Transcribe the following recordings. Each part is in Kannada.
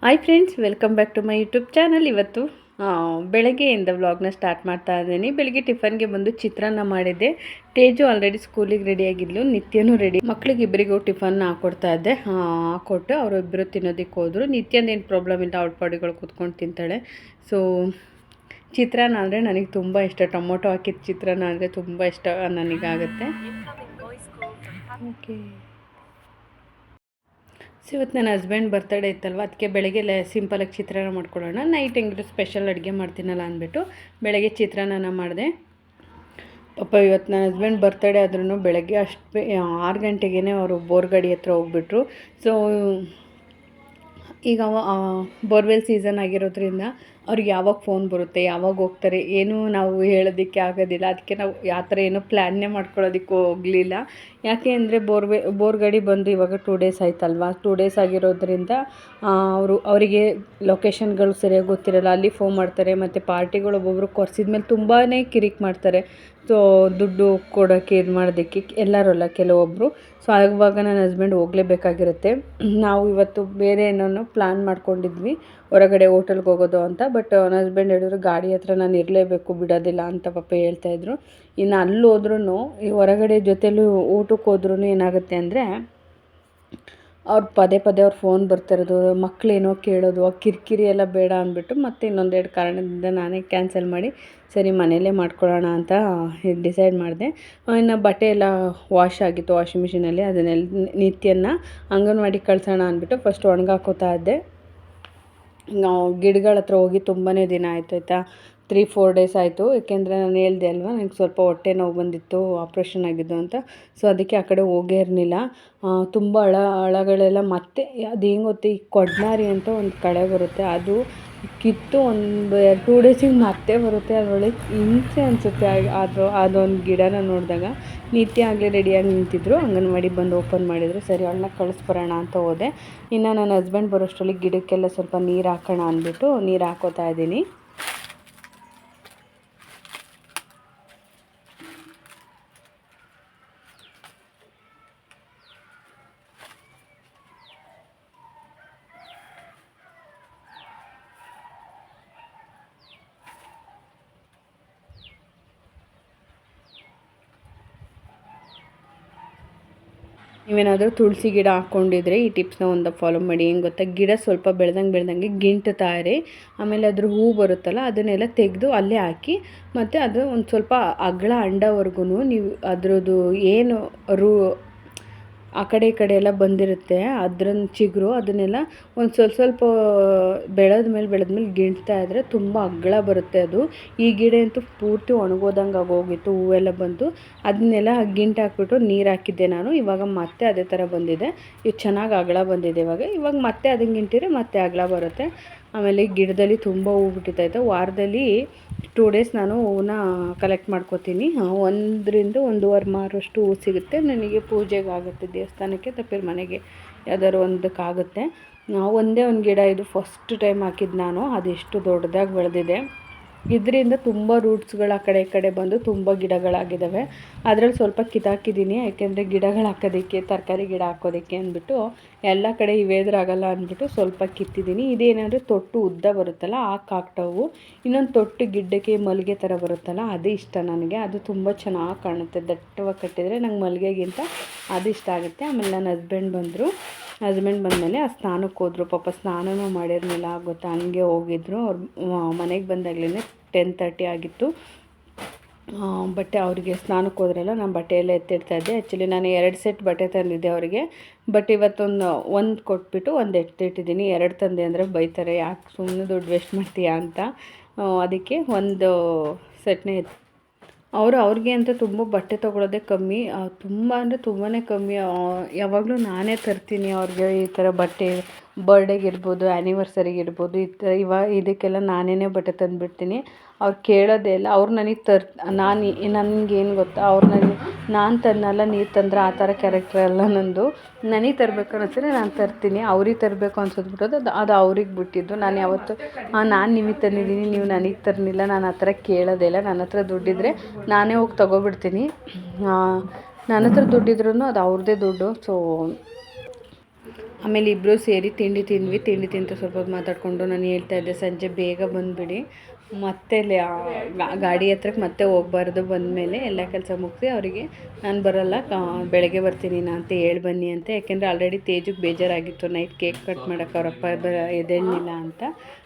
Hi friends, welcome back to my YouTube channel. ಇವತ್ತು ಬೆಳಗ್ಗೆಯಿಂದ ವ್ಲಾಗ್ನ ಸ್ಟಾರ್ಟ್ ಮಾಡ್ತಾ ಇದ್ದೀನಿ. ಬೆಳಗ್ಗೆ ಟಿಫನ್ಗೆ ಬಂದು ಚಿತ್ರಾನ್ನ ಮಾಡಿದ್ದೆ. ತೇಜು ಆಲ್ರೆಡಿ ಸ್ಕೂಲಿಗೆ ರೆಡಿಯಾಗಿದ್ಲು, ನಿತ್ಯನೂ ರೆಡಿ. ಮಕ್ಳಿಗೆ ಇಬ್ಬರಿಗೂ ಟಿಫನ್ ಹಾಕ್ಕೊಡ್ತಾ ಇದ್ದೆ. ಹಾಕ್ಕೊಟ್ಟು ಅವರು ಇಬ್ಬರು ತಿನ್ನೋದಕ್ಕೆ ಹೋದರು. ನಿತ್ಯಂದೇನು ಪ್ರಾಬ್ಲಮ್ ಇಲ್ಲ, ಅವ್ರ ಪಾಡಿಗಳು ಕೂತ್ಕೊಂಡು ತಿಂತಾಳೆ. ಸೊ ಚಿತ್ರಾನ್ನ ಅಂದರೆ ನನಗೆ ತುಂಬ ಇಷ್ಟ. ಟೊಮೊಟೊ ಹಾಕಿದ ಚಿತ್ರಾನ್ನ ಅಂದರೆ ತುಂಬ ಇಷ್ಟ ನನಗಾಗುತ್ತೆ. ಓಕೆ, ಸೊ ಇವತ್ತು ನನ್ನ ಹಸ್ಬೆಂಡ್ ಬರ್ತಡೇ ಇತ್ತಲ್ವ, ಅದಕ್ಕೆ ಬೆಳಗ್ಗೆ ಸಿಂಪಲಾಗಿ ಚಿತ್ರಾನ್ನ ಮಾಡ್ಕೊಳ್ಳೋಣ, ನೈಟ್ ಹೆಂಗಿದ್ರು ಸ್ಪೆಷಲ್ ಅಡುಗೆ ಮಾಡ್ತೀನಲ್ಲ ಅಂದ್ಬಿಟ್ಟು ಬೆಳಗ್ಗೆ ಚಿತ್ರಾನ್ನ ಮಾಡಿದೆ. ಪಾಪ ಇವತ್ತು ನನ್ನ ಹಸ್ಬೆಂಡ್ ಬರ್ತಡೇ ಆದ್ರೂ ಬೆಳಗ್ಗೆ 6 ಗಂಟೆಗೇ ಅವರು ಬೋರ್ಗಡಿ ಹತ್ರ ಹೋಗ್ಬಿಟ್ರು. ಸೊ ಈಗ ಬೋರ್ವೆಲ್ ಸೀಸನ್ ಆಗಿರೋದ್ರಿಂದ ಅವ್ರಿಗೆ ಯಾವಾಗ ಫೋನ್ ಬರುತ್ತೆ, ಯಾವಾಗ ಹೋಗ್ತಾರೆ ಏನೂ ನಾವು ಹೇಳೋದಕ್ಕೆ ಆಗೋದಿಲ್ಲ. ಅದಕ್ಕೆ ನಾವು ಯಾವ ಥರ ಏನೂ ಪ್ಲ್ಯಾನ್ನೇ ಮಾಡ್ಕೊಳ್ಳೋದಕ್ಕೆ ಹೋಗಲಿಲ್ಲ. ಯಾಕೆ ಅಂದರೆ ಬೋರ್ಗಡಿ ಬಂದು ಇವಾಗ 2 ಡೇಸ್ ಆಯ್ತಲ್ವ. 2 ಡೇಸ್ ಆಗಿರೋದ್ರಿಂದ ಅವರಿಗೆ ಲೊಕೇಶನ್ಗಳು ಸರಿಯಾಗಿ ಗೊತ್ತಿರಲ್ಲ. ಅಲ್ಲಿ ಫೋನ್ ಮಾಡ್ತಾರೆ, ಮತ್ತು ಪಾರ್ಟಿಗಳು ಒಬ್ಬೊಬ್ರು ಕೊರ್ಸಿದ ಮೇಲೆ ತುಂಬಾ ಕಿರಿಕ್ ಮಾಡ್ತಾರೆ. ಸೊ ದುಡ್ಡು ಕೊಡೋಕ್ಕೆ ಇದು ಮಾಡೋದಕ್ಕೆ ಎಲ್ಲರೂ ಕೆಲವೊಬ್ಬರು. ಸೊ ಆವಾಗ ನನ್ನ ಹಸ್ಬೆಂಡ್ ಹೋಗಲೇಬೇಕಾಗಿರುತ್ತೆ. ನಾವು ಇವತ್ತು ಬೇರೆ ಏನೋ ಪ್ಲ್ಯಾನ್ ಮಾಡ್ಕೊಂಡಿದ್ವಿ, ಹೊರಗಡೆ ಹೋಟೆಲ್ಗೆ ಹೋಗೋದು ಅಂತ. ಬಟ್ ನನ್ನ ಹಸ್ಬೆಂಡ್ ಹೇಳಿದ್ರು ಗಾಡಿ ಹತ್ರ ನಾನು ಇರಲೇಬೇಕು, ಬಿಡೋದಿಲ್ಲ ಅಂತ ಪಾಪ ಹೇಳ್ತಾಯಿದ್ರು. ಇನ್ನು ಅಲ್ಲಿ ಹೋದ್ರೂ ಈ ಹೊರಗಡೆ ಜೊತೆಲೂ ಊಟಕ್ಕೆ ಹೋದ್ರೂ ಏನಾಗುತ್ತೆ ಅಂದರೆ ಅವ್ರು ಪದೇ ಅವ್ರ ಫೋನ್ ಬರ್ತಿರೋದು, ಮಕ್ಕಳೇನೋ ಕೇಳೋದು, ಆ ಕಿರಿಕಿರಿ ಎಲ್ಲ ಬೇಡ ಅಂದ್ಬಿಟ್ಟು ಮತ್ತೆ ಇನ್ನೊಂದೆರಡು ಕಾರಣದಿಂದ ನಾನೇ ಕ್ಯಾನ್ಸಲ್ ಮಾಡಿ ಸರಿ ಮನೆಯಲ್ಲೇ ಮಾಡ್ಕೊಳ್ಳೋಣ ಅಂತ ಡಿಸೈಡ್ ಮಾಡಿದೆ. ಇನ್ನು ಬಟ್ಟೆ ಎಲ್ಲ ವಾಶ್ ಆಗಿತ್ತು ವಾಷಿಂಗ್ ಮಿಷಿನಲ್ಲಿ, ಅದನ್ನೆಲ್ಲ ನಿತ್ಯನ ಅಂಗನವಾಡಿಗೆ ಕಳ್ಸೋಣ ಅಂದ್ಬಿಟ್ಟು ಫಸ್ಟ್ ಒಣಗಾಕೋತಾ ಇದ್ದೆ. ನಾವು ಗಿಡಗಳ ಹತ್ರ ಹೋಗಿ ತುಂಬಾ ದಿನ ಆಯಿತು ಆಯಿತಾ, 3-4 ಡೇಸ್ ಆಯಿತು. ಏಕೆಂದರೆ ನಾನು ಹೇಳ್ದೆ ಅಲ್ವಾ, ನನಗೆ ಸ್ವಲ್ಪ ಹೊಟ್ಟೆ ನೋವು ಬಂದಿತ್ತು, ಆಪ್ರೇಷನ್ ಆಗಿದ್ದು ಅಂತ. ಸೊ ಅದಕ್ಕೆ ಆ ಕಡೆ ಹೋಗೇ ಇರಲಿಲ್ಲ. ತುಂಬ ಹಳಗಳೆಲ್ಲ ಮತ್ತೆ ಅದು ಹೆಂಗೆ ಗೊತ್ತೆ, ಈ ಕೊಡ್ನಾರಿ ಅಂತ ಒಂದು ಕಳೆ ಬರುತ್ತೆ, ಅದು ಕಿತ್ತು ಒಂದು 2 ಡೇಸಿಗೆ ಮತ್ತೆ ಬರುತ್ತೆ. ಅದರೊಳಗೆ ಹಿಂಸೆ ಅನಿಸುತ್ತೆ. ಅದೊಂದು ಗಿಡನ ನೋಡಿದಾಗ ನಿತ್ಯ ಆಗಲೇ ರೆಡಿಯಾಗಿ ನಿಂತಿದ್ರು. ಅಂಗನವಾಡಿ ಬಂದು ಓಪನ್ ಮಾಡಿದರು. ಸರಿ ಅವಳನ್ನ ಕಳಿಸ್ಬರೋಣ ಅಂತ ಹೋದೆ. ಇನ್ನು ನನ್ನ ಹಸ್ಬೆಂಡ್ ಬರೋಷ್ಟರಲ್ಲಿ ಗಿಡಕ್ಕೆಲ್ಲ ಸ್ವಲ್ಪ ನೀರು ಹಾಕೋಣ ಅಂದ್ಬಿಟ್ಟು ನೀರು ಹಾಕೋತಾ ಇದ್ದೀನಿ. ನೀವೇನಾದರೂ ತುಳಸಿ ಗಿಡ ಹಾಕ್ಕೊಂಡಿದ್ರೆ ಈ ಟಿಪ್ಸ್ನ ಒಂದು ಫಾಲೋ ಮಾಡಿ. ಹೆಂಗೆ ಗೊತ್ತಾ, ಗಿಡ ಸ್ವಲ್ಪ ಬೆಳೆದಂಗೆ ಗಿಂಟ್ತಾ ಇರಿ. ಆಮೇಲೆ ಅದ್ರ ಹೂ ಬರುತ್ತಲ್ಲ ಅದನ್ನೆಲ್ಲ ತೆಗೆದು ಅಲ್ಲೇ ಹಾಕಿ, ಮತ್ತು ಅದು ಒಂದು ಸ್ವಲ್ಪ ಅಗಲ ಅಂಡವರೆಗೂ ನೀವು ಅದರದ್ದು ಏನು ಆ ಕಡೆ ಈ ಕಡೆ ಎಲ್ಲ ಬಂದಿರುತ್ತೆ ಅದ್ರನ್ನ ಚಿಗುರು, ಅದನ್ನೆಲ್ಲ ಒಂದು ಸ್ವಲ್ಪ ಬೆಳೆದ್ಮೇಲೆ ಗಿಂಟ್ತಾ ಇದ್ದರೆ ತುಂಬ ಅಗ್ಳ ಬರುತ್ತೆ ಅದು. ಈ ಗಿಡ ಅಂತೂ ಪೂರ್ತಿ ಒಣಗೋದಂಗೆ ಆಗೋಗಿತ್ತು, ಹೂವೆಲ್ಲ ಬಂತು. ಅದನ್ನೆಲ್ಲ ಗಿಂಟು ಹಾಕ್ಬಿಟ್ಟು ನೀರು ಹಾಕಿದ್ದೆ ನಾನು. ಇವಾಗ ಮತ್ತೆ ಅದೇ ಥರ ಬಂದಿದೆ. ಇದು ಚೆನ್ನಾಗಿ ಅಗಲ ಬಂದಿದೆ. ಇವಾಗ ಮತ್ತೆ ಅದನ್ನು ಗಿಂಟಿದ್ರೆ ಮತ್ತೆ ಅಗಲ ಬರುತ್ತೆ. ಆಮೇಲೆ ಗಿಡದಲ್ಲಿ ತುಂಬ ಹೂ ಬಿಟ್ಟಿತ್ತೈತೆ. ವಾರದಲ್ಲಿ 2 ಡೇಸ್ ನಾನು ಹೂವನ್ನ ಕಲೆಕ್ಟ್ ಮಾಡ್ಕೋತೀನಿ. 1-1.5 ಮಾರಷ್ಟು ಹೂ ಸಿಗುತ್ತೆ ನನಗೆ. ಪೂಜೆಗೆ ಆಗುತ್ತೆ, ದೇವಸ್ಥಾನಕ್ಕೆ ತಪ್ಪಿರ ಮನೆಗೆ ಯಾವ್ದಾದ್ರು ಒಂದಕ್ಕಾಗುತ್ತೆ. ಒಂದೇ ಒಂದು ಗಿಡ ಇದು ಫಸ್ಟ್ ಟೈಮ್ ಹಾಕಿದ್ದು ನಾನು. ಅದೆಷ್ಟು ದೊಡ್ಡದಾಗಿ ಬೆಳೆದಿದೆ. ಇದರಿಂದ ತುಂಬ ರೂಟ್ಸ್ಗಳು ಆ ಕಡೆ ಈ ಕಡೆ ಬಂದು ತುಂಬ ಗಿಡಗಳಾಗಿದ್ದಾವೆ. ಅದರಲ್ಲಿ ಸ್ವಲ್ಪ ಕಿತ್ತಾಕಿದ್ದೀನಿ, ಯಾಕೆಂದರೆ ಗಿಡಗಳು ಹಾಕೋದಕ್ಕೆ, ತರಕಾರಿ ಗಿಡ ಹಾಕೋದಕ್ಕೆ ಅಂದ್ಬಿಟ್ಟು ಎಲ್ಲ ಕಡೆ ಇವೇದ್ರಾಗಲ್ಲ ಅಂದ್ಬಿಟ್ಟು ಸ್ವಲ್ಪ ಕಿತ್ತಿದ್ದೀನಿ. ಇದೇನಂದರೆ ತೊಟ್ಟು ಉದ್ದ ಬರುತ್ತಲ್ಲ ಹಾಕ್ತಾವು. ಇನ್ನೊಂದು ತೊಟ್ಟು ಗಿಡ್ಡಕ್ಕೆ ಮಲ್ಲಿಗೆ ಥರ ಬರುತ್ತಲ್ಲ, ಅದು ಇಷ್ಟ ನನಗೆ. ಅದು ತುಂಬ ಚೆನ್ನಾಗಿ ಕಾಣುತ್ತೆ, ದಟ್ಟವಾಗಿ ಕಟ್ಟಿದರೆ. ನಂಗೆ ಮಲ್ಲಿಗೆಗಿಂತ ಅದು ಇಷ್ಟ ಆಗುತ್ತೆ. ಆಮೇಲೆ ನನ್ನ ಹಸ್ಬೆಂಡ್ ಬಂದಮೇಲೆ ಆ ಸ್ನಾನಕ್ಕೆ ಹೋದರು. ಪಾಪ ಸ್ನಾನನೂ ಮಾಡಿರಲಿಲ್ಲ ಗೊತ್ತಾ, ಹಂಗೆ ಹೋಗಿದ್ರು. ಅವ್ರು ಮನೆಗೆ ಬಂದಾಗಲೇ 10:30 ಆಗಿತ್ತು. ಬಟ್ಟೆ ಅವರಿಗೆ ಸ್ನಾನಕ್ಕೆ ಹೋದ್ರಲ್ಲ, ನಾನು ಬಟ್ಟೆ ಎಲ್ಲ ಎತ್ತಿಡ್ತಾಯಿದ್ದೆ. ಆ್ಯಕ್ಚುಲಿ ನಾನು 2 ಸೆಟ್ ಬಟ್ಟೆ ತಂದಿದ್ದೆ ಅವರಿಗೆ. ಬಟ್ ಒಂದು ಕೊಟ್ಬಿಟ್ಟು ಒಂದು ಎತ್ತಿಟ್ಟಿದ್ದೀನಿ. 2 ತಂದೆ ಅಂದರೆ ಬೈತಾರೆ, ಯಾಕೆ ಸುಮ್ಮನೆ ದುಡ್ಡು ವೇಸ್ಟ್ ಮಾಡ್ತೀಯಾ ಅಂತ. ಅದಕ್ಕೆ ಒಂದು ಸೆಟ್ನೇ ಅವ್ರಿಗೆ ಅಂತ ತುಂಬ ಬಟ್ಟೆ ತೊಗೊಳೋದೇ ಕಮ್ಮಿ, ತುಂಬ ಅಂದರೆ ತುಂಬಾ ಕಮ್ಮಿ. ಯಾವಾಗಲೂ ನಾನೇ ತರ್ತೀನಿ ಅವ್ರಿಗೆ ಈ ಥರ ಬಟ್ಟೆ. ಬರ್ಡೇಗಿರ್ಬೋದು, ಆ್ಯನಿವರ್ಸರಿಗಿರ್ಬೋದು, ಈ ಥರ ಇದಕ್ಕೆಲ್ಲ ನಾನೇ ಬಟ್ಟೆ ತಂದುಬಿಡ್ತೀನಿ. ಅವ್ರು ಕೇಳೋದೇ ಇಲ್ಲ. ಅವ್ರು ನನಗೆ ನನಗೇನು ಗೊತ್ತಾ, ನಾನು ತನ್ನಲ್ಲ, ನೀರು ತಂದರೆ ಆ ಥರ ಕ್ಯಾರೆಕ್ಟರ್ ಅಲ್ಲ ನಂದು. ನನಗೆ ತರಬೇಕು ಅನ್ನಿಸಿದ್ರೆ ನಾನು ತರ್ತೀನಿ, ಅವ್ರಿಗೆ ತರಬೇಕು ಅನ್ಸೋದ್ಬಿಟ್ಟೋದು ಅದು ಅವ್ರಿಗೆ ಬಿಟ್ಟಿದ್ದು. ನಾನು ಯಾವತ್ತು ನಾನು ನಿಮಗೆ ತಂದಿದ್ದೀನಿ, ನೀವು ನನಗೆ ತರಲಿಲ್ಲ, ನಾನು ಆ ಥರ ಕೇಳೋದೇ ಇಲ್ಲ. ನನ್ನ ಹತ್ರ ದುಡ್ಡಿದ್ರೆ ನಾನೇ ಹೋಗಿ ತೊಗೊಬಿಡ್ತೀನಿ. ನನ್ನ ಹತ್ರ ದುಡ್ಡಿದ್ರೂ ಅದು ಅವ್ರದ್ದೇ ದುಡ್ಡು. ಸೊ ಆಮೇಲೆ ಇಬ್ಬರು ಸೇರಿ ತಿಂಡಿ ತಿಂದ್ವಿ. ತಿಂಡಿ ತಿಂತ ಸ್ವಲ್ಪ ಹೊತ್ತು ಮಾತಾಡಿಕೊಂಡು ನಾನು ಹೇಳ್ತಾ ಇದ್ದೆ ಸಂಜೆ ಬೇಗ ಬಂದುಬಿಡಿ, ಮತ್ತೆ ಗಾಡಿ ಹತ್ರಕ್ಕೆ ಮತ್ತೆ ಹೋಗ್ಬಾರ್ದು. ಬಂದಮೇಲೆ ಎಲ್ಲ ಕೆಲಸ ಮುಗಿಸಿ ಅವರಿಗೆ ನಾನು ಬರೋಲ್ಲ ಬೆಳಗ್ಗೆ ಬರ್ತೀನಿ ಅಂತ ಹೇಳಿ ಬನ್ನಿ ಅಂತ. ಯಾಕೆಂದರೆ ಆಲ್ರೆಡಿ ತೇಜಕ್ಕೆ ಬೇಜಾರಾಗಿತ್ತು ನೈಟ್ ಕೇಕ್ ಕಟ್ ಮಾಡೋಕ್ಕೆ ಅವರಪ್ಪ ಎದ್ದೇಳಲಿಲ್ಲ ಅಂತ.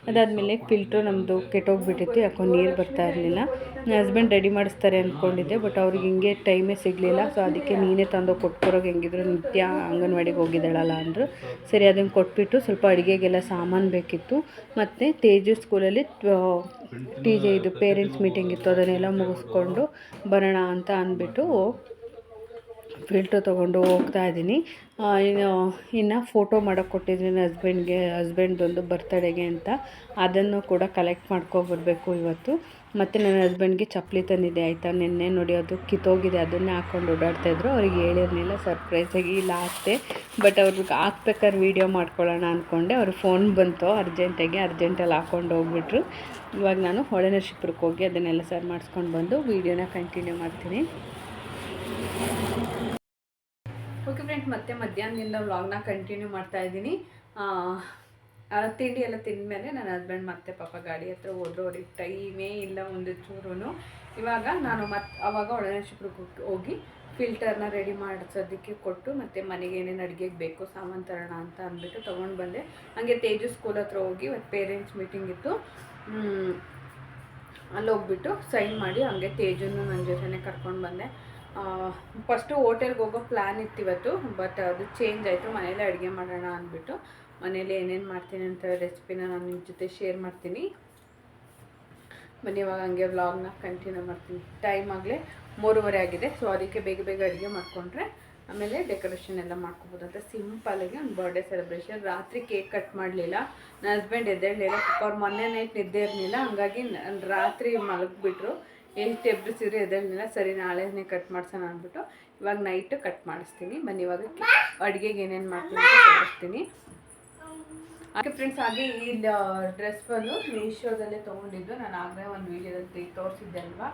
ಅದಾದಮೇಲೆ ಫಿಲ್ಟ್ರು ನಮ್ಮದು ಕೆಟ್ಟೋಗ್ಬಿಟ್ಟಿತ್ತು, ಯಾಕೋ ನೀರು ಬರ್ತಾ ಇರಲಿಲ್ಲ. ನನ್ನ ಹಸ್ಬೆಂಡ್ ರೆಡಿ ಮಾಡಿಸ್ತಾರೆ ಅಂದ್ಕೊಂಡಿದ್ದೆ, ಬಟ್ ಅವ್ರಿಗೆ ಹಿಂಗೆ ಟೈಮೇ ಸಿಗಲಿಲ್ಲ. ಸೊ ಅದಕ್ಕೆ ನೀನೇ ತಂದು ಕೊಟ್ಕೊರೋಗೆ ಹೆಂಗಿದ್ರು ನಿತ್ಯ ಅಂಗನವಾಡಿಗೆ ಹೋಗಿದ್ದಾಳಲ್ಲ ಅಂದರು. ಸರಿ ಅದನ್ನು ಕೊಟ್ಬಿಟ್ಟು ಸ್ವಲ್ಪ ಅಡುಗೆಗೆಲ್ಲ ಸಾಮಾನು ಬೇಕಿತ್ತು. ಮತ್ತು ತೇಜು ಸ್ಕೂಲಲ್ಲಿ ಇದು ಪೇರೆಂಟ್ಸ್ ಮೀಟಿಂಗ್ ಇತ್ತು, ಅದನ್ನೆಲ್ಲ ಮುಗಿಸ್ಕೊಂಡು ಬರೋಣ ಅಂತ ಅಂದ್ಬಿಟ್ಟು ಫಿಲ್ಟ್ರ್ ತೊಗೊಂಡು ಹೋಗ್ತಾ ಇದ್ದೀನಿ. ಇನ್ನು ಫೋಟೋ ಮಾಡೋಕ್ಕೆ ಕೊಟ್ಟಿದ್ದೀನಿ ನನ್ನ ಹಸ್ಬೆಂಡ್ದೊಂದು ಬರ್ತಡೆಗೆ ಅಂತ, ಅದನ್ನು ಕೂಡ ಕಲೆಕ್ಟ್ ಮಾಡ್ಕೊಬರ್ಬೇಕು ಇವತ್ತು. ಮತ್ತು ನನ್ನ ಹಸ್ಬೆಂಡ್ಗೆ ಚಪ್ಪಲಿ ತಂದಿದ್ದೆ ಆಯಿತಾ, ನಿನ್ನೆ ನೋಡಿ ಅದು ಕಿತ್ತೋಗಿದೆ, ಅದನ್ನೇ ಹಾಕ್ಕೊಂಡು ಓಡಾಡ್ತಾಯಿದ್ರು. ಅವ್ರಿಗೆ ಹೇಳಿರಲಿಲ್ಲ, ಸರ್ಪ್ರೈಸಾಗಿ ಇಲ್ಲ ಹಾಕ್ತೆ. ಬಟ್ ಅವ್ರಿಗೆ ಹಾಕ್ಬೇಕಾದ್ರೆ ವೀಡಿಯೋ ಮಾಡ್ಕೊಳ್ಳೋಣ ಅಂದ್ಕೊಂಡೆ, ಅವ್ರ ಫೋನ್ ಬಂತು ಅರ್ಜೆಂಟಲ್ಲಿ ಹಾಕ್ಕೊಂಡು ಹೋಗ್ಬಿಟ್ರು. ಇವಾಗ ನಾನು ಹೊಳೆನರಸೀಪುರಕ್ಕೆ ಹೋಗಿ ಅದನ್ನೆಲ್ಲ ಸರ್ ಮಾಡಿಸ್ಕೊಂಡು ಬಂದು ವೀಡಿಯೋನ ಕಂಟಿನ್ಯೂ ಮಾಡ್ತೀನಿ. ಓಕೆ ಫ್ರೆಂಡ್ಸ್, ಮತ್ತೆ ಮಧ್ಯಾಹ್ನದಿಂದ ವ್ಲಾಗ್ನ ಕಂಟಿನ್ಯೂ ಮಾಡ್ತಾಯಿದ್ದೀನಿ. ತಿಂಡಿ ಎಲ್ಲ ತಿಂದಮೇಲೆ ನನ್ನ ಹಸ್ಬೆಂಡ್ ಮತ್ತೆ ಪಾಪ ಗಾಡಿ ಹತ್ರ ಹೋದ್ರು. ಅವ್ರಿಗೆ ಟೈಮೇ ಇಲ್ಲ ಒಂದು ಚೂರು. ಇವಾಗ ನಾನು ಆವಾಗ ಹೊಳೆನರಸೀಪುರಕ್ಕೆ ಹೋಗಿ ಫಿಲ್ಟರ್ನ ರೆಡಿ ಮಾಡಿಸೋದಕ್ಕೆ ಕೊಟ್ಟು, ಮತ್ತು ಮನೆಗೆ ಏನೇನು ಅಡುಗೆಗೆ ಬೇಕು ಸಾಮಾನು ತರೋಣ ಅಂತ ಅಂದ್ಬಿಟ್ಟು ತೊಗೊಂಡು ಬಂದೆ. ಹಾಗೆ ತೇಜು ಸ್ಕೂಲ್ ಹತ್ರ ಹೋಗಿ ಇವತ್ತು ಪೇರೆಂಟ್ಸ್ ಮೀಟಿಂಗ್ ಇತ್ತು, ಅಲ್ಲಿ ಹೋಗ್ಬಿಟ್ಟು ಸೈನ್ ಮಾಡಿ ಹಂಗೆ ತೇಜನ್ನು ನನ್ನ ಜೊತೆನೇ ಕರ್ಕೊಂಡು ಬಂದೆ. ಫಸ್ಟು ಹೋಟೆಲ್ಗೆ ಹೋಗೋ ಪ್ಲ್ಯಾನ್ ಇತ್ತು ಇವತ್ತು, ಬಟ್ ಅದು ಚೇಂಜ್ ಆಯಿತು. ಮನೇಲೇ ಅಡುಗೆ ಮಾಡೋಣ ಅಂದ್ಬಿಟ್ಟು ಮನೇಲಿ ಏನೇನು ಮಾಡ್ತೀನಿ ಅಂತ ರೆಸಿಪಿನ ನಾನು ನಿಮ್ಮ ಜೊತೆ ಶೇರ್ ಮಾಡ್ತೀನಿ. ಬನ್ನಿ ಇವಾಗ ಹಂಗೆ ವ್ಲಾಗ್ನ ಕಂಟಿನ್ಯೂ ಮಾಡ್ತೀನಿ. ಟೈಮ್ ಆಗಲೇ 3:30 ಆಗಿದೆ. ಸೊ ಅದಕ್ಕೆ ಬೇಗ ಬೇಗ ಅಡುಗೆ ಮಾಡಿಕೊಂಡ್ರೆ ಆಮೇಲೆ ಡೆಕೋರೇಷನ್ ಎಲ್ಲ ಮಾಡ್ಕೊಬೋದು ಅಂತ ಸಿಂಪಲ್ಲಾಗಿ ಒಂದು ಬರ್ಡೇ ಸೆಲೆಬ್ರೇಷನ್. ರಾತ್ರಿ ಕೇಕ್ ಕಟ್ ಮಾಡಲಿಲ್ಲ, ನನ್ನ ಹಸ್ಬೆಂಡ್ ಎದ್ದೇಳಲಿಲ್ಲ. ಅವ್ರು ಮೊನ್ನೆ ನೈಟ್ ನಿದ್ದೆ ಇರಲಿಲ್ಲ, ಹಂಗಾಗಿ ರಾತ್ರಿ ಮಲಗಿಬಿಟ್ರು. ಎಷ್ಟು ಎಬ್ಬಿಸಿದ್ರೆ ಎದ್ದೇಳಲಿಲ್ಲ. ಸರಿ ನಾಳೆನೇ ಕಟ್ ಮಾಡ್ಸೋಣ ಅಂದ್ಬಿಟ್ಟು ಇವಾಗ ನೈಟ್ ಕಟ್ ಮಾಡಿಸ್ತೀನಿ. ಬನ್ನಿ ಇವಾಗ ಅಡುಗೆಗೆ ಏನೇನು ಮಾಡ್ತೀನಿ ಅಂತ ತೋರಿಸ್ತೀನಿ. ಹಾಗೆ ಫ್ರೆಂಡ್ಸ್, ಹಾಗೆ ಈ ಡ್ರೆಸ್ ಬಂದು ಮೀಶೋದಲ್ಲೇ ತೊಗೊಂಡಿದ್ದು. ನಾನು ಆಗಲೇ ಒಂದು ವೀಡಿಯೋದಲ್ಲಿ ತೋರಿಸಿದ್ದೆ ಅಲ್ವಾ.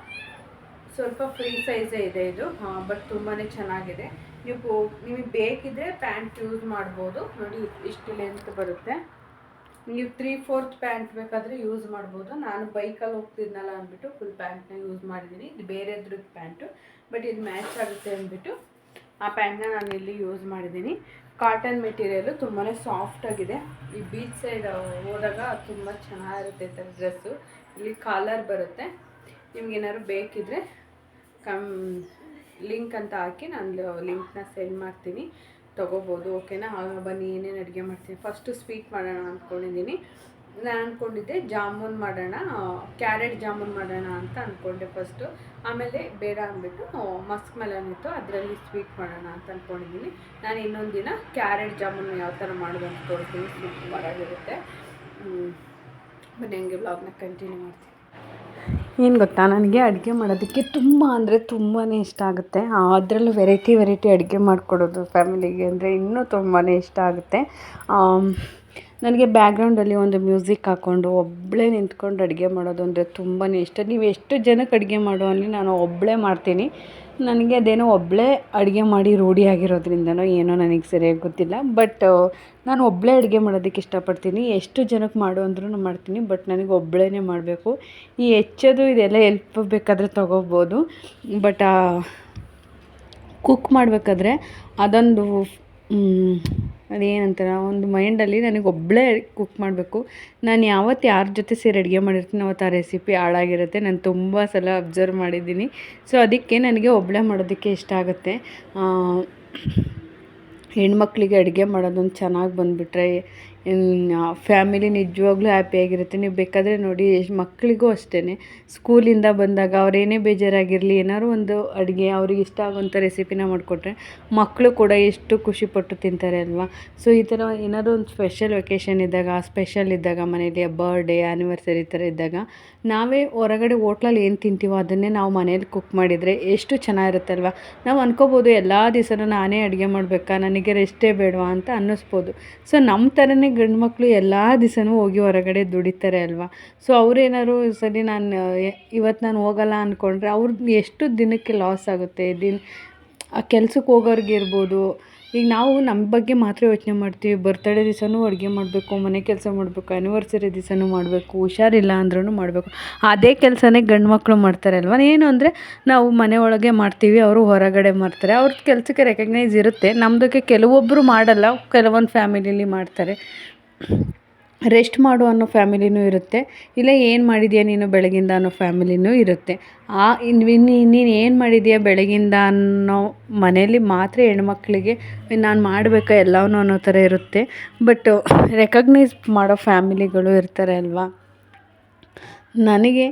ಸ್ವಲ್ಪ ಫ್ರೀ ಸೈಜೇ ಇದೆ ಇದು, ಬಟ್ ತುಂಬಾ ಚೆನ್ನಾಗಿದೆ. ನಿಮಗೆ ಬೇಕಿದ್ದರೆ ಪ್ಯಾಂಟ್ ಯೂಸ್ ಮಾಡ್ಬೋದು. ನೋಡಿ ಇಷ್ಟು ಲೆಂತ್ ಬರುತ್ತೆ. ನೀವು 3/4 ಪ್ಯಾಂಟ್ ಬೇಕಾದರೆ ಯೂಸ್ ಮಾಡ್ಬೋದು. ನಾನು ಬೈಕಲ್ಲಿ ಹೋಗ್ತಿದ್ನಲ್ಲ ಅಂದ್ಬಿಟ್ಟು ಫುಲ್ ಪ್ಯಾಂಟ್ನ ಯೂಸ್ ಮಾಡಿದ್ದೀನಿ. ಇದು ಬೇರೆದ್ರದ್ದು ಪ್ಯಾಂಟು, ಬಟ್ ಇದು ಮ್ಯಾಚ್ ಆಗುತ್ತೆ ಅಂದ್ಬಿಟ್ಟು ಆ ಪ್ಯಾಂಟ್ನ ನಾನು ಇಲ್ಲಿ ಯೂಸ್ ಮಾಡಿದ್ದೀನಿ. ಕಾಟನ್ ಮೆಟೀರಿಯಲು ತುಂಬಾ ಸಾಫ್ಟಾಗಿದೆ. ಈ ಬೀಚ್ ಸೈಡ್ ಹೋದಾಗ ತುಂಬ ಚೆನ್ನಾಗಿರುತ್ತೆ ಈ ಥರ ಡ್ರೆಸ್ಸು. ಇಲ್ಲಿ ಕಾಲರ್ ಬರುತ್ತೆ. ನಿಮ್ಗೇನಾದ್ರು ಬೇಕಿದ್ದರೆ ಲಿಂಕ್ ಅಂತ ಹಾಕಿ ನಾನು ಲಿಂಕ್ನ ಸೆಂಡ್ ಮಾಡ್ತೀನಿ, ತೊಗೋಬೋದು. ಓಕೆನಾ? ಆಗ ಬನ್ನಿ ಏನೇನು ಅಡುಗೆ ಮಾಡ್ತೀನಿ. ಫಸ್ಟು ಸ್ವೀಟ್ ಮಾಡೋಣ ಅಂದ್ಕೊಂಡಿದ್ದೀನಿ. ನಾನು ಅಂದ್ಕೊಂಡಿದ್ದೆ ಜಾಮೂನ್ ಮಾಡೋಣ, ಕ್ಯಾರೆಟ್ ಜಾಮೂನ್ ಮಾಡೋಣ ಅಂತ ಅಂದ್ಕೊಂಡೆ ಫಸ್ಟು. ಆಮೇಲೆ ಬೇಡ ಅಂದ್ಬಿಟ್ಟು ಮಸ್ಕ್ ಮೆಲನ್ ಇತ್ತು, ಅದರಲ್ಲಿ ಸ್ವೀಟ್ ಮಾಡೋಣ ಅಂತ ಅಂದ್ಕೊಂಡಿದ್ದೀನಿ. ನಾನು ಇನ್ನೊಂದು ದಿನ ಕ್ಯಾರೆಟ್ ಜಾಮೂನ್ ಯಾವ ಥರ ಮಾಡೋದು ಅಂತ ತೋರಿಸ್ತೀನಿ. ಸೂಪರಾಗಿರುತ್ತೆ. ಬನ್ನಿ ಹಂಗೆ ವ್ಲಾಗ್ನ ಕಂಟಿನ್ಯೂ ಮಾಡ್ತೀನಿ. ಏನು ಗೊತ್ತಾ, ನನಗೆ ಅಡುಗೆ ಮಾಡೋದಕ್ಕೆ ತುಂಬ ಅಂದರೆ ತುಂಬಾ ಇಷ್ಟ ಆಗುತ್ತೆ. ಅದರಲ್ಲೂ ವೆರೈಟಿ ಅಡುಗೆ ಮಾಡಿಕೊಡೋದು ಫ್ಯಾಮಿಲಿಗೆ ಅಂದರೆ ಇನ್ನೂ ತುಂಬಾ ಇಷ್ಟ ಆಗುತ್ತೆ. ನನಗೆ ಬ್ಯಾಕ್ಗ್ರೌಂಡಲ್ಲಿ ಒಂದು ಮ್ಯೂಸಿಕ್ ಹಾಕ್ಕೊಂಡು ಒಬ್ಬಳೇ ನಿಂತ್ಕೊಂಡು ಅಡುಗೆ ಮಾಡೋದು ಅಂದರೆ ತುಂಬಾ ಇಷ್ಟ. ನೀವು ಎಷ್ಟು ಜನಕ್ಕೆ ಅಡುಗೆ ಮಾಡೋ ಅಲ್ಲಿ ನಾನು ಒಬ್ಬಳೇ ಮಾಡ್ತೀನಿ. ನನಗೆ ಅದೇನೋ ಒಬ್ಬಳೇ ಅಡುಗೆ ಮಾಡಿ ರೂಢಿಯಾಗಿರೋದ್ರಿಂದನೋ ಏನೋ ನನಗೆ ಸರಿಯಾಗಿ ಗೊತ್ತಿಲ್ಲ, ಬಟ್ ನಾನು ಒಬ್ಬಳೇ ಅಡುಗೆ ಮಾಡೋದಕ್ಕೆ ಇಷ್ಟಪಡ್ತೀನಿ. ಎಷ್ಟು ಜನಕ್ಕೆ ಮಾಡು ಅಂದ್ರೂ ಮಾಡ್ತೀನಿ, ಬಟ್ ನನಗೆ ಒಬ್ಬಳೇ ಮಾಡಬೇಕು. ಈ ಹೆಚ್ಚೋದು ಇದೆಲ್ಲ ಹೆಲ್ಪ್ ಬೇಕಾದರೆ ತೊಗೋಬೋದು, ಬಟ್ ಕುಕ್ ಮಾಡಬೇಕಾದ್ರೆ ಅದೊಂದು ಅದೇನಂತಾರೆ ಒಂದು ಮೈಂಡಲ್ಲಿ ನನಗೆ ಒಬ್ಬಳೇ ಕುಕ್ ಮಾಡಬೇಕು. ನಾನು ಯಾವತ್ತು ಯಾರ ಜೊತೆ ಸೇರಿ ಅಡುಗೆ ಮಾಡಿರ್ತೀನಿ ಅವತ್ತು ಆ ರೆಸಿಪಿ ಹಾಳಾಗಿರುತ್ತೆ. ನಾನು ತುಂಬ ಸಲ ಅಬ್ಸರ್ವ್ ಮಾಡಿದ್ದೀನಿ. ಸೊ ಅದಕ್ಕೆ ನನಗೆ ಒಬ್ಬಳೇ ಮಾಡೋದಕ್ಕೆ ಇಷ್ಟ ಆಗುತ್ತೆ. ಹೆಣ್ಮಕ್ಳಿಗೆ ಅಡುಗೆ ಮಾಡೋದೊಂದು ಚೆನ್ನಾಗಿ ಬಂದುಬಿಟ್ರೆ ಫ್ಯಾಮಿಲಿ ನಿಜವಾಗ್ಲೂ ಹ್ಯಾಪಿಯಾಗಿರುತ್ತೆ. ನೀವು ಬೇಕಾದರೆ ನೋಡಿ, ಮಕ್ಕಳಿಗೂ ಅಷ್ಟೇ, ಸ್ಕೂಲಿಂದ ಬಂದಾಗ ಅವರೇನೇ ಬೇಜಾರಾಗಿರಲಿ, ಏನಾದ್ರು ಒಂದು ಅಡುಗೆ ಅವ್ರಿಗೆ ಇಷ್ಟ ಆಗೋಂಥ ರೆಸಿಪಿನ ಮಾಡಿಕೊಟ್ರೆ ಮಕ್ಕಳು ಕೂಡ ಎಷ್ಟು ಖುಷಿಪಟ್ಟು ತಿಂತಾರೆ ಅಲ್ವಾ. ಸೊ ಈ ಥರ ಏನಾದರೂ ಒಂದು ಸ್ಪೆಷಲ್ ವೆಕೇಷನ್ ಇದ್ದಾಗ ಮನೇಲಿ ಬರ್ಡೇ ಆ್ಯನಿವರ್ಸರಿ ಈ ಥರ ಇದ್ದಾಗ ನಾವೇ ಹೊರಗಡೆ ಹೋಟ್ಲಲ್ಲಿ ಏನು ತಿಂತೀವೋ ಅದನ್ನೇ ನಾವು ಮನೇಲಿ ಕುಕ್ ಮಾಡಿದರೆ ಎಷ್ಟು ಚೆನ್ನಾಗಿರುತ್ತಲ್ವ. ನಾವು ಅನ್ಕೋಬೋದು ಎಲ್ಲ ದಿವಸನೂ ನಾನೇ ಅಡುಗೆ ಮಾಡಬೇಕಾ, ನನಗೆ ರೆಸ್ಟೇ ಬೇಡವಾ ಅಂತ ಅನ್ನಿಸ್ಬೋದು. ಸೊ ನಮ್ಮ ಥರನೇ ಗಂಡು ಮಕ್ಕಳು ಎಲ್ಲ ದಿವಸನೂ ಹೋಗಿ ಹೊರಗಡೆ ದುಡಿತಾರೆ ಅಲ್ವಾ. ಸೊ ಅವರೇನಾದ್ರು ಸರಿ ಇವತ್ತು ನಾನು ಹೋಗಲ್ಲ ಅಂದ್ಕೊಂಡ್ರೆ ಅವ್ರದ್ದು ಎಷ್ಟು ದಿನಕ್ಕೆ ಲಾಸ್ ಆಗುತ್ತೆ. ಆ ಕೆಲ್ಸಕ್ಕೆ ಹೋಗೋರ್ಗಿರ್ಬೋದು, ಈಗ ನಾವು ನಮ್ಮ ಬಗ್ಗೆ ಮಾತ್ರ ಯೋಚನೆ ಮಾಡ್ತೀವಿ. ಬರ್ತಡೇ ದಿವಸನೂ ಅಡುಗೆ ಮಾಡಬೇಕು, ಮನೆ ಕೆಲಸ ಮಾಡಬೇಕು, ಆ್ಯನಿವರ್ಸರಿ ದಿವಸನೂ ಮಾಡಬೇಕು, ಹುಷಾರಿಲ್ಲ ಅಂದ್ರೂ ಮಾಡಬೇಕು. ಅದೇ ಕೆಲಸನೇ ಗಂಡು ಮಕ್ಕಳು ಮಾಡ್ತಾರೆ ಅಲ್ವ. ಏನು ಅಂದರೆ ನಾವು ಮನೆ ಒಳಗೆ ಮಾಡ್ತೀವಿ, ಅವರು ಹೊರಗಡೆ ಮಾಡ್ತಾರೆ. ಅವ್ರ ಕೆಲಸಕ್ಕೆ ರೆಕಗ್ನೈಸ್ ಇರುತ್ತೆ, ನಮ್ಮದಕ್ಕೆ ಕೆಲವೊಬ್ಬರು ಮಾಡಲ್ಲ, ಕೆಲವೊಂದು ಫ್ಯಾಮಿಲೀಲಿ ಮಾಡ್ತಾರೆ. ರೆಸ್ಟ್ ಮಾಡು ಅನ್ನೋ ಫ್ಯಾಮಿಲಿನೂ ಇರುತ್ತೆ, ಇಲ್ಲ ಏನು ಮಾಡಿದ್ಯಾ ನೀನು ಬೆಳಗಿಂದ ಅನ್ನೋ ಫ್ಯಾಮಿಲಿನೂ ಇರುತ್ತೆ. ನೀನು ಏನು ಮಾಡಿದ್ಯಾ ಬೆಳಗಿಂದ ಅನ್ನೋ ಮನೇಲಿ ಮಾತ್ರ ಹೆಣ್ಮಕ್ಳಿಗೆ ನಾನು ಮಾಡಬೇಕಾ ಎಲ್ಲವೂ ಅನ್ನೋ ಥರ ಇರುತ್ತೆ. ಬಟ್ ರೆಕಗ್ನೈಸ್ ಮಾಡೋ ಫ್ಯಾಮಿಲಿಗಳು ಇರ್ತಾರೆ ಅಲ್ವಾ. ನನಗೆ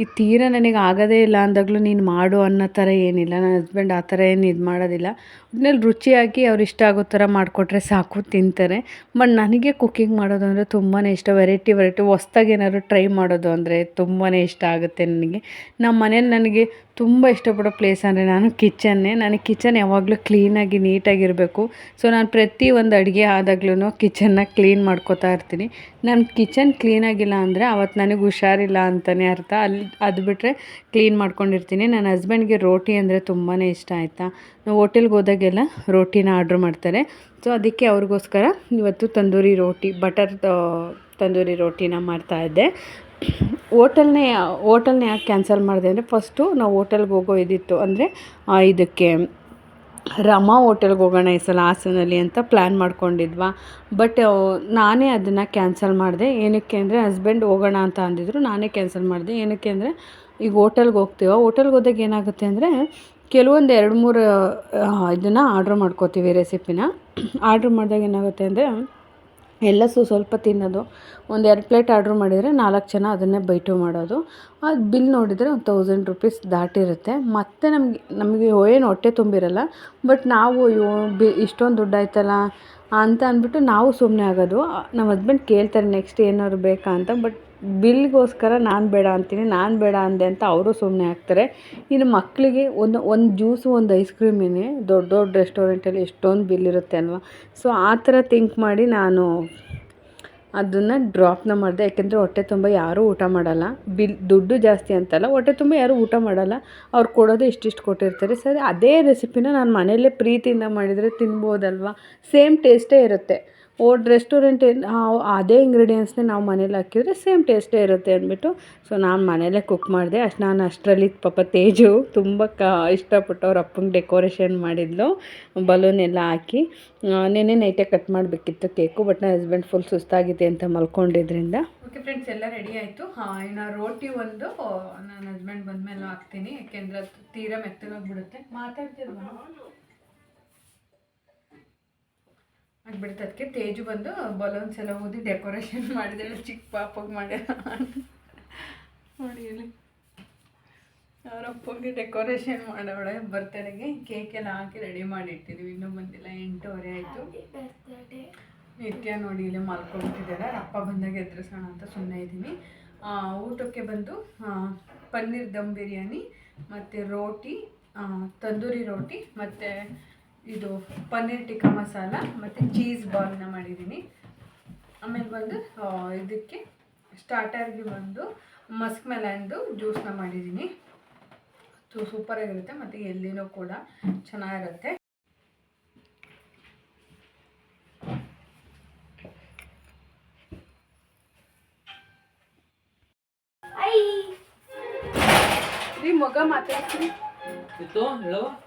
ಈ ತೀರಾ ನನಗೆ ಆಗೋದೇ ಇಲ್ಲ ಅಂದಾಗಲೂ ನೀನು ಮಾಡು ಅನ್ನೋ ಥರ ಏನಿಲ್ಲ. ನನ್ನ ಹಸ್ಬೆಂಡ್ ಆ ಥರ ಏನು ಇದು ಮಾಡೋದಿಲ್ಲ. ಒಟ್ನಲ್ಲಿ ರುಚಿಯಾಗಿ ಅವ್ರು ಇಷ್ಟ ಆಗೋ ಥರ ಮಾಡಿಕೊಟ್ರೆ ಸಾಕು, ತಿಂತಾರೆ. ಬಟ್ ನನಗೆ ಕುಕ್ಕಿಂಗ್ ಮಾಡೋದು ಅಂದರೆ ತುಂಬಾ ಇಷ್ಟ. ವೆರೈಟಿ ಹೊಸ್ದಾಗಿ ಏನಾದ್ರು ಟ್ರೈ ಮಾಡೋದು ಅಂದರೆ ತುಂಬಾ ಇಷ್ಟ ಆಗುತ್ತೆ ನನಗೆ. ನಮ್ಮ ಮನೇಲಿ ನನಗೆ ತುಂಬ ಇಷ್ಟಪಡೋ ಪ್ಲೇಸ್ ಅಂದರೆ ನಾನು ಕಿಚನ್ನೇ. ನನಗೆ ಕಿಚನ್ ಯಾವಾಗಲೂ ಕ್ಲೀನಾಗಿ ನೀಟಾಗಿರಬೇಕು. ಸೊ ನಾನು ಪ್ರತಿ ಒಂದು ಅಡುಗೆ ಆದಾಗ್ಲೂ ಕಿಚನ್ನ ಕ್ಲೀನ್ ಮಾಡ್ಕೋತಾ ಇರ್ತೀನಿ. ನನ್ನ ಕಿಚನ್ ಕ್ಲೀನಾಗಿಲ್ಲ ಅಂದರೆ ಅವತ್ತು ನನಗೆ ಹುಷಾರಿಲ್ಲ ಅಂತಲೇ ಅರ್ಥ. ಅದು ಬಿಟ್ಟರೆ ಕ್ಲೀನ್ ಮಾಡ್ಕೊಂಡಿರ್ತೀನಿ. ನನ್ನ ಹಸ್ಬೆಂಡ್ಗೆ ರೋಟಿ ಅಂದರೆ ತುಂಬಾ ಇಷ್ಟ ಆಯಿತಾ. ನಾವು ಹೋಟೆಲ್ಗೆ ಹೋದಾಗೆಲ್ಲ ರೋಟಿನ ಆರ್ಡ್ರ್ ಮಾಡ್ತಾರೆ. ಸೊ ಅದಕ್ಕೆ ಅವ್ರಿಗೋಸ್ಕರ ಇವತ್ತು ತಂದೂರಿ ರೋಟಿ, ಬಟರ್ ತಂದೂರಿ ರೋಟಿನ ಮಾಡ್ತಾಯಿದ್ದೆ. ಹೋಟೆಲ್ನೇ ಯಾಕೆ ಕ್ಯಾನ್ಸಲ್ ಮಾಡಿದೆ ಅಂದರೆ, ಫಸ್ಟು ನಾವು ಹೋಟೆಲ್ಗೆ ಹೋಗೋ ಇದಿತ್ತು ಅಂದರೆ ಇದಕ್ಕೆ ರಮಾ ಹೋಟೆಲ್ಗೆ ಹೋಗೋಣ ಈ ಸಲ ಹಾಸನಲ್ಲಿ ಅಂತ ಪ್ಲ್ಯಾನ್ ಮಾಡ್ಕೊಂಡಿದ್ವಾ. ಬಟ್ ನಾನೇ ಅದನ್ನು ಕ್ಯಾನ್ಸಲ್ ಮಾಡಿದೆ. ಏನಕ್ಕೆ ಅಂದರೆ ಹಸ್ಬೆಂಡ್ ಹೋಗೋಣ ಅಂತ ಅಂದಿದ್ರು, ನಾನೇ ಕ್ಯಾನ್ಸಲ್ ಮಾಡಿದೆ. ಏನಕ್ಕೆ ಅಂದರೆ ಈಗ ಹೋಟೆಲ್ಗೆ ಹೋಟೆಲ್ಗೆ ಹೋದಾಗ ಏನಾಗುತ್ತೆ ಅಂದರೆ ಕೆಲವೊಂದು 2-3 ಇದನ್ನು ಆರ್ಡ್ರ್ ಮಾಡ್ಕೋತೀವಿ, ರೆಸಿಪಿನ. ಆರ್ಡ್ರ್ ಮಾಡಿದಾಗ ಏನಾಗುತ್ತೆ ಅಂದರೆ ಎಲ್ಲ ಸ್ವಲ್ಪ ತಿನ್ನೋದು. ಒಂದು 2 ಪ್ಲೇಟ್ ಆರ್ಡ್ರ್ ಮಾಡಿದರೆ 4 ಜನ ಅದನ್ನೇ ಬೈಟು ಮಾಡೋದು. ಅದು ಬಿಲ್ ನೋಡಿದರೆ ಒಂದು 1000 ರೂಪೀಸ್ ದಾಟಿರುತ್ತೆ. ಮತ್ತು ನಮಗೆ ಏನು ಹೊಟ್ಟೆ ತುಂಬಿರಲ್ಲ. ಬಟ್ ನಾವು ಇಷ್ಟೊಂದು ದುಡ್ಡು ಆಯ್ತಲ್ಲ ಅಂತ ಅಂದ್ಬಿಟ್ಟು ನಾವು ಸುಮ್ಮನೆ ಆಗೋದು. ನಮ್ಮ ಹಸ್ಬೆಂಡ್ ಕೇಳ್ತಾರೆ ನೆಕ್ಸ್ಟ್ ಏನಾದ್ರು ಬೇಕಾ ಅಂತ. ಬಟ್ ಬಿಲ್ಗೋಸ್ಕರ ನಾನು ಬೇಡ ಅಂತೀನಿ, ನಾನು ಬೇಡ ಅಂದೆ ಅಂತ ಅವರು ಸುಮ್ಮನೆ ಆಗ್ತಾರೆ. ಇನ್ನು ಮಕ್ಕಳಿಗೆ ಒಂದು ಜ್ಯೂಸು, ಒಂದು ಐಸ್ ಕ್ರೀಮೇನೆ ದೊಡ್ಡ ರೆಸ್ಟೋರೆಂಟಲ್ಲಿ ಎಷ್ಟೊಂದು ಬಿಲ್ ಇರುತ್ತೆ ಅಲ್ವಾ. ಸೊ ಆ ಥರ ಥಿಂಕ್ ಮಾಡಿ ನಾನು ಅದನ್ನು ಡ್ರಾಪ್ನ ಮಾಡಿದೆ. ಯಾಕೆಂದರೆ ಹೊಟ್ಟೆ ತುಂಬ ಯಾರೂ ಊಟ ಮಾಡಲ್ಲ. ದುಡ್ಡು ಜಾಸ್ತಿ ಅಂತಲ್ಲ, ಹೊಟ್ಟೆ ತುಂಬ ಯಾರೂ ಊಟ ಮಾಡಲ್ಲ. ಅವ್ರು ಕೊಡೋದು ಇಷ್ಟಿಷ್ಟು ಕೊಟ್ಟಿರ್ತಾರೆ. ಸರಿ, ಅದೇ ರೆಸಿಪಿನ ನಾನು ಮನೆಯಲ್ಲೇ ಪ್ರೀತಿಯಿಂದ ಮಾಡಿದರೆ ತಿನ್ಬೋದಲ್ವ, ಸೇಮ್ ಟೇಸ್ಟೇ ಇರುತ್ತೆ. ರೆಸ್ಟೋರೆಂಟ್ ಅದೇ ಇಂಗ್ರೀಡಿಯೆಂಟ್ಸ್ನೇ ನಾವು ಮನೇಲಿ ಹಾಕಿದರೆ ಸೇಮ್ ಟೇಸ್ಟೇ ಇರುತ್ತೆ ಅಂದ್ಬಿಟ್ಟು ಸೊ ನಾನು ಮನೆಯಲ್ಲೇ ಕುಕ್ ಮಾಡಿದೆ. ನಾನು ಅಷ್ಟರಲ್ಲಿ ಪಾಪ ತೇಜು ತುಂಬ ಇಷ್ಟಪಟ್ಟು ಅವ್ರ ಅಪ್ಪಂಗೆ ಡೆಕೋರೇಷನ್ ಮಾಡಿದ್ಲು, ಬಲೂನ್ ಎಲ್ಲ ಹಾಕಿ. ನೆನ್ನೆ ನೈಟೇ ಕಟ್ ಮಾಡಬೇಕಿತ್ತು ಕೇಕು, ಬಟ್ ನನ್ನ ಹಸ್ಬೆಂಡ್ ಫುಲ್ ಸುಸ್ತಾಗಿದೆ ಅಂತ ಮಲ್ಕೊಂಡಿದ್ರಿಂದ. ಓಕೆ ಫ್ರೆಂಡ್ಸ್, ಎಲ್ಲ ರೆಡಿ ಆಯಿತು. ಇನ್ನು ರೋಟಿ ಒಂದು ನನ್ನ ಹಸ್ಬೆಂಡ್ ಬಂದಮೇಲೆ ಹಾಕ್ತೀನಿ, ಯಾಕೆಂದರೆ ಅದು ತೀರಾ ಮೆತ್ತಗಾಗ್ಬಿಡುತ್ತೆ. ಮಾತಾಡ್ತಿಲ್ವಾ ಆಗಿಬಿಡುತ್ತೆ. ಅದಕ್ಕೆ ತೇಜು ಬಂದು ಬಲೂನ್ಸ್ ಎಲ್ಲ ಊದಿ ಡೆಕೋರೇಷನ್ ಮಾಡಿದ್ರೆ ಚಿಕ್ಕ ಪಾಪಗೆ ಮಾಡ್ಯಾರ ನೋಡಿ. ಇಲ್ಲಿ ಅವ್ರ ಅಪ್ಪಗೆ ಡೆಕೋರೇಷನ್ ಮಾಡೋಳೆ ಬರ್ತಡೆಗೆ. ಕೇಕೆಲ್ಲ ಹಾಕಿ ರೆಡಿ ಮಾಡಿ ಇಟ್ಟಿದ್ದೀವಿ. ಇನ್ನೂ ಬಂದಿಲ್ಲ, 8:15 ಆಯಿತು. ನಿತ್ಯ ನೋಡಿ ಇಲ್ಲಿ ಮಲ್ಕೊಂಡ್ಬಿಟ್ಟಿದ್ದಾರೆ. ಅಪ್ಪ ಬಂದಾಗ ಎದುರಿಸೋಣ ಅಂತ ಸುಮ್ಮನೆ ಇದ್ದೀನಿ. ಊಟಕ್ಕೆ ಬಂದು ಪನ್ನೀರ್ ದಮ್ ಬಿರಿಯಾನಿ ಮತ್ತು ರೋಟಿ, ತಂದೂರಿ ರೋಟಿ ಮತ್ತು ಇದು ಪನ್ನೀರ್ ಟಿಕ್ಕಾ ಮಸಾಲ ಮತ್ತು ಚೀಸ್ ಬಾಲ್ನ ಮಾಡಿದ್ದೀನಿ. ಆಮೇಲೆ ಬಂದು ಇದಕ್ಕೆ ಸ್ಟಾರ್ಟರ್ಗೆ ಬಂದು ಮಸ್ಕ್ ಮೆಲನ್ದು ಜ್ಯೂಸ್ನ ಮಾಡಿದ್ದೀನಿ. ಸೂಪರಾಗಿರುತ್ತೆ ಮತ್ತು ಎಲ್ಲಿನೂ ಕೂಡ ಚೆನ್ನಾಗಿರುತ್ತೆ. ಈ ಮಗ ಮಾತಾಡ್ತೀನಿ ನೋಡಿ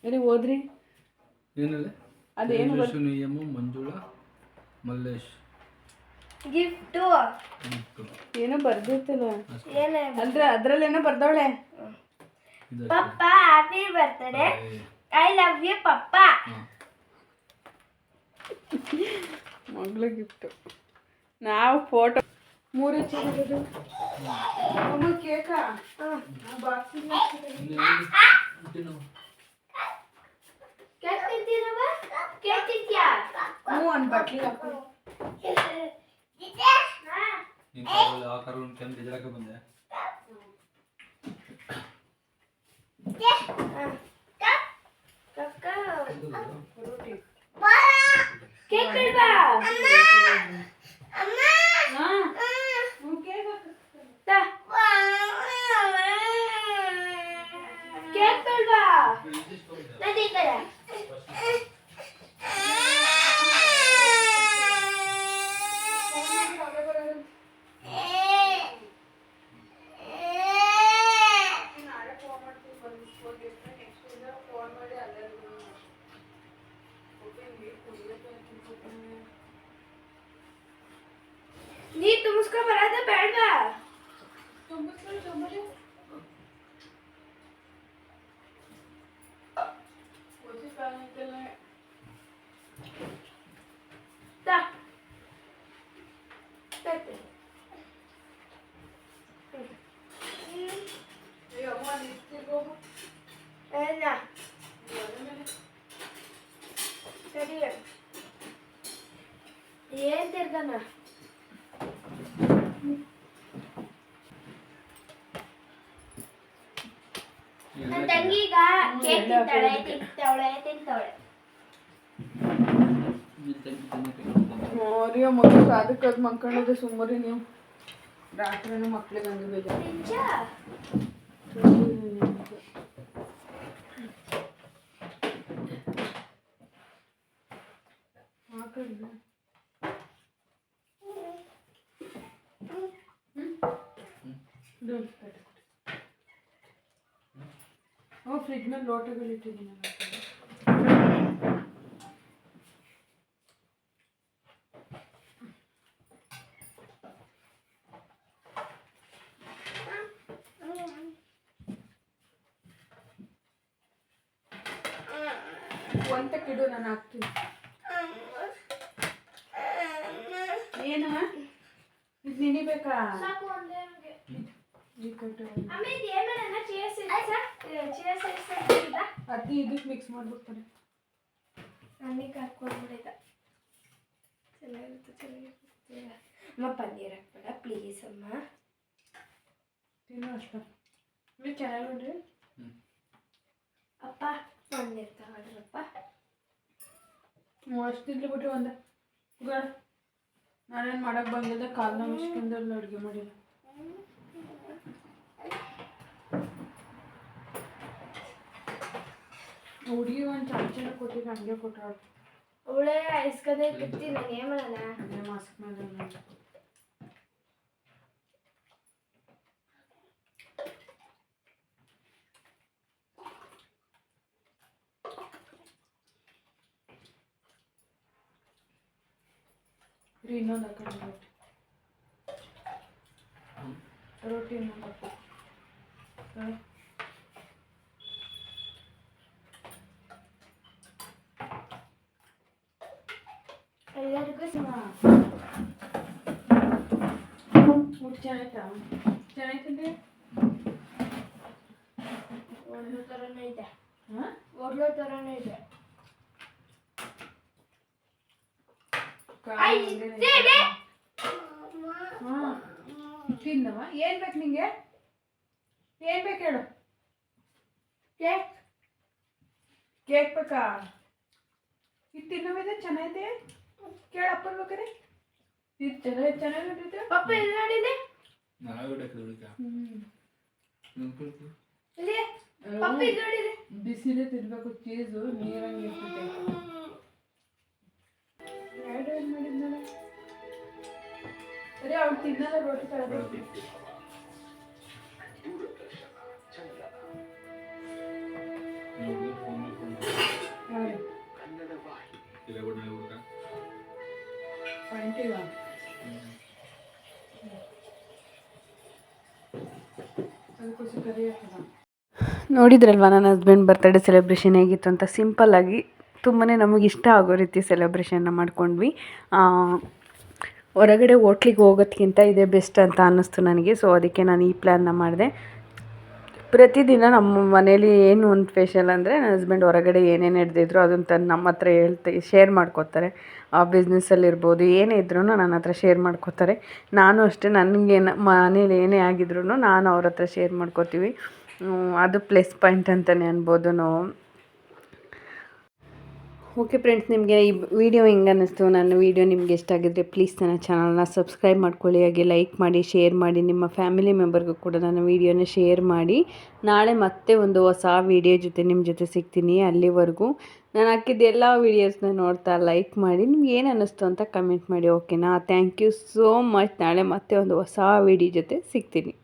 ಎಲ್ಲಿ ಹೋದ್ರಿ? ಏನಿಲ್ಲ, ಅದೇನು ಮಂಜುಳಾ ಮಲ್ಲೇಶ್ ಗಿಫ್ಟು ಏನೋ ಬರ್ದಿರ್ತಲ್ಲ ಅಂದ್ರೆ ಅದ್ರಲ್ಲೇನೋ ಬರ್ದವಳೆ. ಪಪ್ಪ happy birthday, I love you ಪಪ್ಪ. ಮಗಳ ಗಿಫ್ಟು. ನಾವು ಫೋಟೋ 3 ಚಿನ್ನದು ಅಮ್ಮ ಕೇಕಾ ಬಾಕ್ಸಿಂಗ್ ಕೇಕ್ ತಿಂತೀರವ? ಕೇಕ್ ತಿಂತೀಯಾ? ಒಂದು ಬಟ್ಲಿ ಹಾಕು. ಆಕಾರ ಕೆಂಪು ಜಳಕ ಬಂದೆ. ಕೇಕ್ ಬೇಡವಾ? ಕೇಕ್ ಬೇಡವಾ? ನಡಿ ಈ ಕಡೆ. ನೀ ತುಂಬಿಸ್ಕೊ ಬರೋದ ಬೇಡವಾ? ಏನ್ ತಿರ್ಗನ? ನನ್ನ ತಂಗಿ ಈಗ ಕೇಕ್ ತಿಂತಾವಳೆ. ಮೋರಿಯೋ ಮಗು ಅದಕ್ಕೆ ಮಕ್ಕಳದು ಸುಮ್ಮರಿ ನೀವು ರಾತ್ರಿನೂ ಮಕ್ಳಿಗೆ ಹಂಗೆ ಬೇಜಾರು. ನಿಜ? ಫ್ರಿಜ್ ಮೇಲೆ ಲೋಟಗಳು ಇಟ್ಟಿದ್ದೀನಿ. ಒಂದಕ್ಕಿಡು ನಾನು ಹಾಕ್ತೀನಿ. ಏನಮ್ಮ ಇದು ನೆನಿಬೇಕಾ? ಸಾಕು ಒಂದೇ ನಮಗೆ. ಈ ಕಟ್ಟು ಅಮ್ಮ ಇದು ಏಮನ್ನ ಚೇರ್ಸ್ ಅತಿ ಇದಕ್ಕೆ ಮಿಕ್ಸ್ ಮಾಡ್ಬಿಡ್ತಾರೆ. ನನಗೆ ಹಾಕ್ಕೊಂಡ್ಬಿಡಿದ ಚೆನ್ನಾಗಿರುತ್ತೆ. ಅಮ್ಮ ಪನ್ನೀರ್ ಹಾಕ್ಬೇಡ ಪ್ಲೀಸ್ ಅಮ್ಮ. ತಿನ್ನೋ ಅಷ್ಟ ನೀವು ಚೆನ್ನಾಗಿ ನೋಡ್ರಿ. ಅಪ್ಪ ಪನ್ನೀರ್ ತಗೊಳ್ರಪ್ಪ. ಅಷ್ಟು ತಿನ್ಲಿ ಬಿಟ್ರಿ ಒಂದು ನಾನೇನು ಮಾಡಕ್ಕೆ ಬಂದಿದ್ದೆ ಕಾಲನ್ನ ಮಿಷ್ಕೊಂಡಲ್ಲಿ ಅಡುಗೆ ಮಾಡಿಲ್ಲ. ಹುಡುಗಿ ಒಂದು ಚಮಚನ ಕೊಟ್ಟಿದ್ದು ಹಂಗೆ ಕೊಟ್ಟಾಳ. ಅವಳೇ ಐಸ್ಕದೇ ಬಿಡ್ತೀನಿ ನಾನು ಏನು ಮಾಡೋಣ. ಅದೇ ಮಾಸ್ಕ್ ಮೇಲೆ ಇನ್ನೊಂದು ಹಾಕೊಂಡು ರೊಟ್ಟಿ ಇನ್ನೊಂದು ಹಾಕಿ ಎಲ್ಲರಿಗೂ ಊಟ ಚೆನ್ನಾಯ್ತಾ? ಚೆನ್ನಾಯ್ತಂದ್ರೆ ಒಳ್ಳೆ ಥರನೇ ಇದೆ. ಹಾಂ ಒಳ್ಳೆ ಥರನೇ ಇದೆ. ತಿಂದವ ಏನು ಬೇಕು ನಿಂಗೆ? ಏನು ಬೇಕು ಹೇಳು? ಕೇಕ್ ಕೇಕ್ ಬೇಕಾ? ಇದು ತಿನ್ನೋವಿದೆ ಚೆನ್ನಾಗಿದೆ. ಕೇಳಪ್ಪ ಬೇಕಾರೆ ಇದು ಚೆನ್ನಾಗಿ ನೋಡಿದ್ರೆ ಪಪ್ಪ ಎಲ್ಲಿ ನೋಡಿದೆ? ಇಲ್ಲಿ ಪಪ್ಪಿ ನೋಡಿರಿ. ಬಿಸಿಲೇ ತಿನ್ಬೇಕು, ಚೀಸು ನೀರಂಗೆ ಇರ್ತೈತೆ. ಏನು ಮಾಡಿದ್ನಲ್ಲ ಸರಿ, ಅವ್ಳು ತಿನ್ನಲ್ಲ ರೋಟಿ ತರಬೇಕು. ನೋಡಿದ್ರಲ್ವ ನನ್ನ ಹಸ್ಬೆಂಡ್ ಬರ್ತ್ಡೇ ಸೆಲೆಬ್ರೇಷನ್ ಹೇಗಿತ್ತು ಅಂತ. ಸಿಂಪಲ್ಲಾಗಿ ತುಂಬಾ ನಮಗೆ ಇಷ್ಟ ಆಗೋ ರೀತಿ ಸೆಲೆಬ್ರೇಷನ್ನ ಮಾಡ್ಕೊಂಡ್ವಿ. ಹೊರಗಡೆ ಹೋಟ್ಲಿಗೆ ಹೋಗೋದ್ಕಿಂತ ಇದೇ ಬೆಸ್ಟ್ ಅಂತ ಅನ್ನಿಸ್ತು ನನಗೆ. ಸೊ ಅದಕ್ಕೆ ನಾನು ಈ ಪ್ಲ್ಯಾನ್ನ ಮಾಡಿದೆ. ಪ್ರತಿದಿನ ನಮ್ಮ ಮನೇಲಿ ಏನು ಒಂದು ಸ್ಪೆಷಲ್ ಅಂದರೆ ನನ್ನ ಹಸ್ಬೆಂಡ್ ಹೊರಗಡೆ ಏನೇನು ಹಿಡ್ದಿದ್ರು ಅದನ್ನು ತಂದು ನಮ್ಮ ಹತ್ರ ಶೇರ್ ಮಾಡ್ಕೋತಾರೆ. ಬಿಸ್ನೆಸ್ಸಲ್ಲಿರ್ಬೋದು, ಏನೇ ಇದ್ರೂ ನನ್ನ ಹತ್ರ ಶೇರ್ ಮಾಡ್ಕೋತಾರೆ. ನಾನು ಅಷ್ಟೇ, ನನಗೇನು ಮನೇಲಿ ಏನೇ ಆಗಿದ್ರು ನಾನು ಅವ್ರ ಹತ್ರ ಶೇರ್ ಮಾಡ್ಕೋತೀವಿ. ಅದು ಪ್ಲಸ್ ಪಾಯಿಂಟ್ ಅಂತಲೇ ಅನ್ಬೋದು ನಾವು. ಓಕೆ ಫ್ರೆಂಡ್ಸ್, ನಿಮಗೆ ಈ ವಿಡಿಯೋ ಹೆಂಗೆ ಅನ್ನಿಸ್ತು? ನನ್ನ ವಿಡಿಯೋ ನಿಮ್ಗೆ ಇಷ್ಟ ಆಗಿದ್ರೆ ಪ್ಲೀಸ್ ನನ್ನ ಚಾನಲ್ನ ಸಬ್ಸ್ಕ್ರೈಬ್ ಮಾಡ್ಕೊಳ್ಳಿ, ಹಾಗೆ ಲೈಕ್ ಮಾಡಿ, ಶೇರ್ ಮಾಡಿ. ನಿಮ್ಮ ಫ್ಯಾಮಿಲಿ ಮೆಂಬರ್ಗೂ ಕೂಡ ನನ್ನ ವಿಡಿಯೋನ ಶೇರ್ ಮಾಡಿ. ನಾಳೆ ಮತ್ತೆ ಒಂದು ಹೊಸ ವಿಡಿಯೋ ಜೊತೆ ನಿಮ್ಮ ಜೊತೆ ಸಿಗ್ತೀನಿ. ಅಲ್ಲಿವರೆಗೂ ನಾನು ಹಾಕಿದ್ದ ಎಲ್ಲ ವೀಡಿಯೋಸ್ನ ನೋಡ್ತಾ ಲೈಕ್ ಮಾಡಿ. ನಿಮ್ಗೆ ಏನು ಅನ್ನಿಸ್ತು ಅಂತ ಕಮೆಂಟ್ ಮಾಡಿ. ಓಕೆನಾ? Thank you so much. ನಾಳೆ ಮತ್ತೆ ಒಂದು ಹೊಸ ವಿಡಿಯೋ ಜೊತೆ ಸಿಗ್ತೀನಿ.